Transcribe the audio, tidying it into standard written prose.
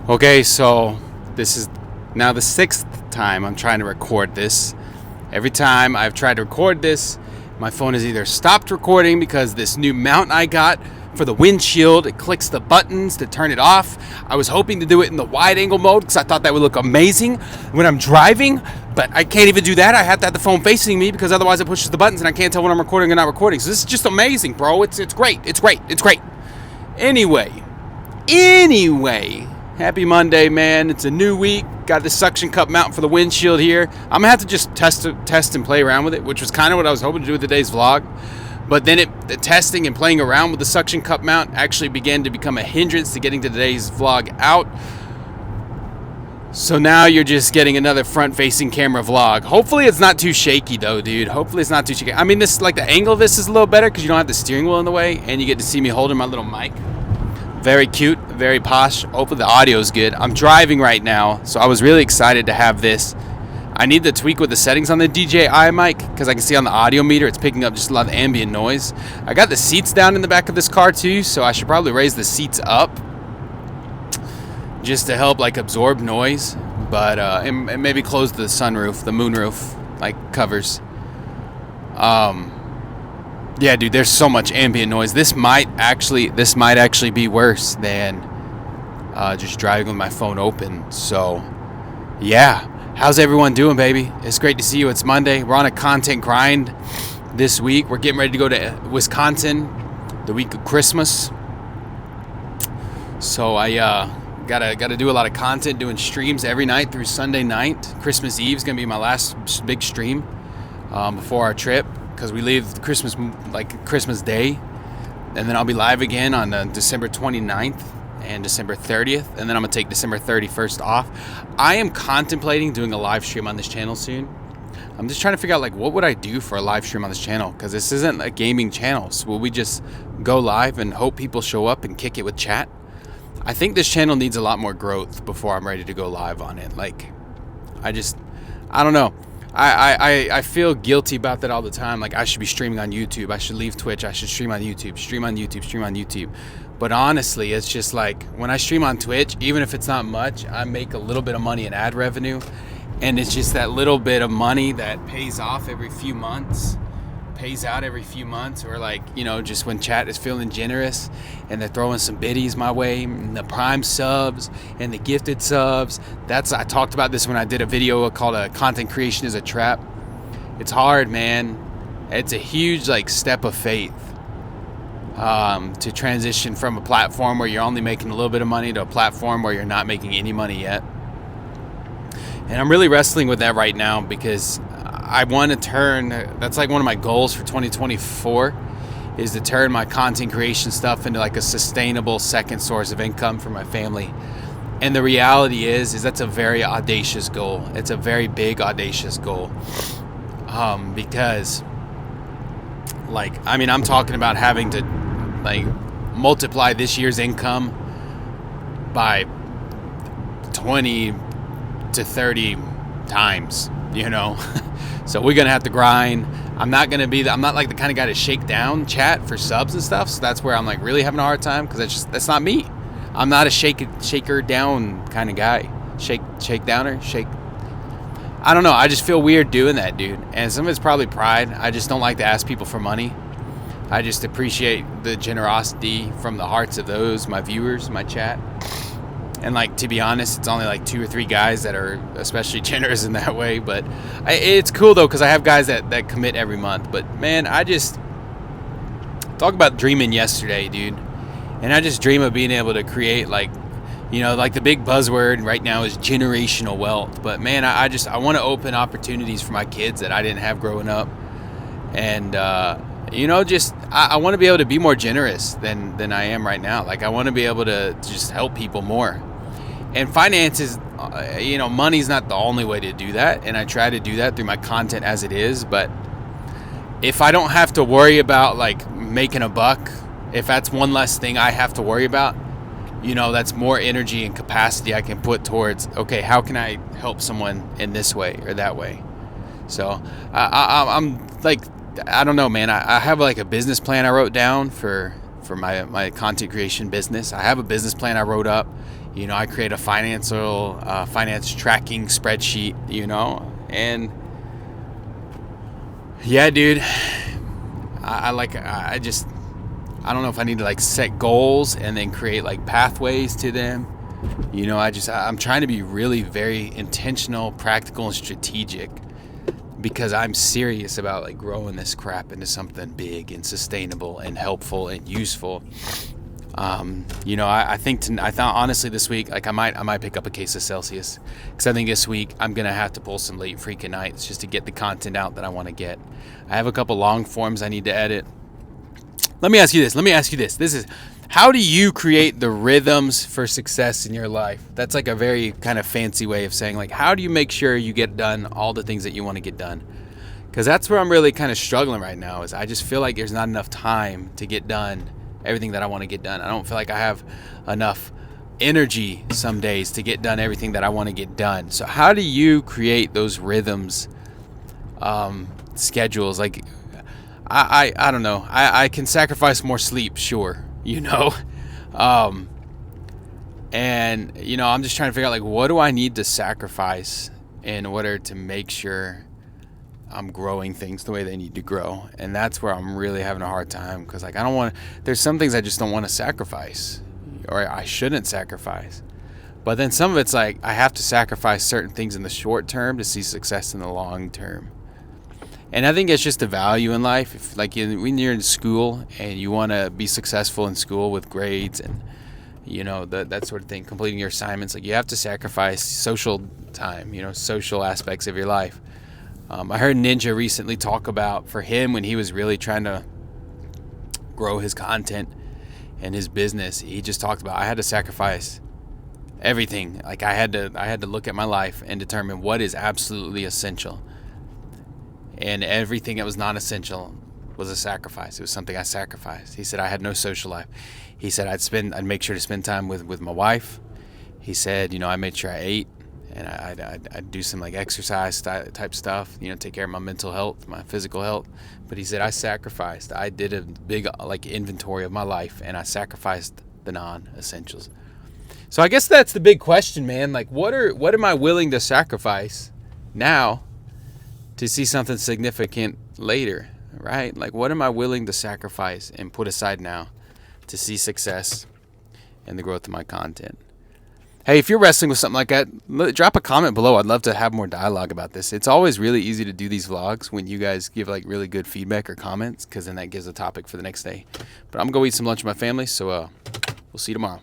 Okay, so this is now the sixth time I'm trying to record this. Every time I've tried to record this, my phone has either stopped recording because this new mount I got for the windshield, it clicks the buttons to turn it off. I was hoping to do it in the wide angle mode because I thought that would look amazing when I'm driving, but I can't even do that. I have to have the phone facing me because otherwise it pushes the buttons and I can't tell when I'm recording or not recording. So this is just amazing, bro. It's great. It's great. It's great. Anyway, happy Monday, man. It's a new week. Got the suction cup mount for the windshield here. I'm gonna have to just test and play around with it, which was kind of what I was hoping to do with today's vlog. But then the testing and playing around with the suction cup mount actually began to become a hindrance to getting today's vlog out. So now you're just getting another front-facing camera vlog. Hopefully it's not too shaky though, dude. Hopefully it's not too shaky. I mean, this, like, the angle of this is a little better because you don't have the steering wheel in the way and you get to see me holding my little mic. Very cute, very posh. Hopefully the audio is good. I'm driving right now, so I was really excited to have this. I need to tweak with the settings on the DJI mic because I can see on the audio meter it's picking up just a lot of ambient noise. I got the seats down in the back of this car too, so I should probably raise the seats up just to help, like, absorb noise. But and maybe close the sunroof, the moonroof, like, covers. Yeah, dude, there's so much ambient noise. This might actually be worse than just driving with my phone open. So, yeah. How's everyone doing, baby? It's great to see you. It's Monday. We're on a content grind this week. We're getting ready to go to Wisconsin the week of Christmas. So I gotta do a lot of content, doing streams every night through Sunday night. Christmas Eve is gonna be my last big stream before our trip, because we leave Christmas Day, and then I'll be live again on December 29th and December 30th, and then I'm going to take December 31st off. I am contemplating doing a live stream on this channel soon. I'm just trying to figure out, like, what would I do for a live stream on this channel, because this isn't a gaming channel. So will we just go live and hope people show up and kick it with chat? I think this channel needs a lot more growth before I'm ready to go live on it. Like, I don't know. I feel guilty about that all the time. Like, I should be streaming on YouTube. I should leave Twitch. I should stream on YouTube. Stream on YouTube. But honestly, it's just like, when I stream on Twitch, even if it's not much, I make a little bit of money in ad revenue. And it's just that little bit of money that pays out every few months. Or, like, you know, just when chat is feeling generous and they're throwing some biddies my way, and the prime subs and the gifted subs. I talked about this when I did a video called Content Creation is a Trap. It's hard, man. It's a huge, like, step of faith to transition from a platform where you're only making a little bit of money to a platform where you're not making any money yet. And I'm really wrestling with that right now, because I want to that's like one of my goals for 2024, is to turn my content creation stuff into, like, a sustainable second source of income for my family. And the reality is that's a very audacious goal. It's a very big, audacious goal. Because, like, I mean, I'm talking about having to, like, multiply this year's income by 20 to 30 times, you know. So we're gonna have to grind. I'm not like the kind of guy to shake down chat for subs and stuff. So that's where I'm, like, really having a hard time, because that's not me. I'm not a shaker down kind of guy. Shake downer. I don't know. I just feel weird doing that, dude. And some of it's probably pride. I just don't like to ask people for money. I just appreciate the generosity from the hearts of those, my viewers, my chat. And, like, to be honest, it's only like 2 or 3 guys that are especially generous in that way. But it's cool, though, because I have guys that commit every month. But, man, I just talk about dreaming yesterday, dude. And I just dream of being able to create, like, you know, like, the big buzzword right now is generational wealth. But, man, I want to open opportunities for my kids that I didn't have growing up. And, you know, just I want to be able to be more generous than I am right now. Like, I want to be able to just help people more. And finances, you know, money's not the only way to do that. And I try to do that through my content as it is. But if I don't have to worry about, like, making a buck, if that's one less thing I have to worry about, you know, that's more energy and capacity I can put towards, okay, how can I help someone in this way or that way? So I'm like, I don't know, man. I have, like, a business plan I wrote down for for my content creation business. I have a business plan I wrote up. I create a finance tracking spreadsheet, and yeah, dude, I don't know if I need to like set goals and then create like pathways to them. I'm trying to be really very intentional, practical, and strategic, because I'm serious about like growing this crap into something big and sustainable and helpful and useful. I thought honestly this week, like I might pick up a case of Celsius, because I think this week I'm gonna have to pull some late freaking nights just to get the content out that I want to get. I have a couple long forms I need to edit. Let me ask you this. This is, how do you create the rhythms for success in your life? That's like a very kind of fancy way of saying, like, how do you make sure you get done all the things that you want to get done? Because that's where I'm really kind of struggling right now, is I just feel like there's not enough time to get done everything that I want to get done. I don't feel like I have enough energy some days to get done everything that I want to get done. So how do you create those rhythms, schedules? Like, I don't know. I can sacrifice more sleep, sure, and I'm just trying to figure out, like, what do I need to sacrifice in order to make sure I'm growing things the way they need to grow. And that's where I'm really having a hard time, because like there's some things I just don't want to sacrifice, or I shouldn't sacrifice. But then some of it's like I have to sacrifice certain things in the short term to see success in the long term. And I think it's just a value in life. If when you're in school and you want to be successful in school with grades and that sort of thing, completing your assignments, like you have to sacrifice social time, social aspects of your life. I heard Ninja recently talk about, for him, when he was really trying to grow his content and his business, he just talked about, I had to sacrifice everything. Like I had to look at my life and determine what is absolutely essential, and everything that was non-essential was a sacrifice. It was something I sacrificed. He said I had no social life. He said I'd make sure to spend time with my wife. He said, I made sure I ate, and I'd do some like exercise type stuff, take care of my mental health, my physical health. But he said I sacrificed. I did a big like inventory of my life, and I sacrificed the non-essentials. So I guess that's the big question, man. Like, what am I willing to sacrifice now to see something significant later, right? Like, what am I willing to sacrifice and put aside now to see success and the growth of my content? Hey, if you're wrestling with something like that, drop a comment below. I'd love to have more dialogue about this. It's always really easy to do these vlogs when you guys give like really good feedback or comments, because then that gives a topic for the next day. But I'm going to go eat some lunch with my family, so we'll see you tomorrow.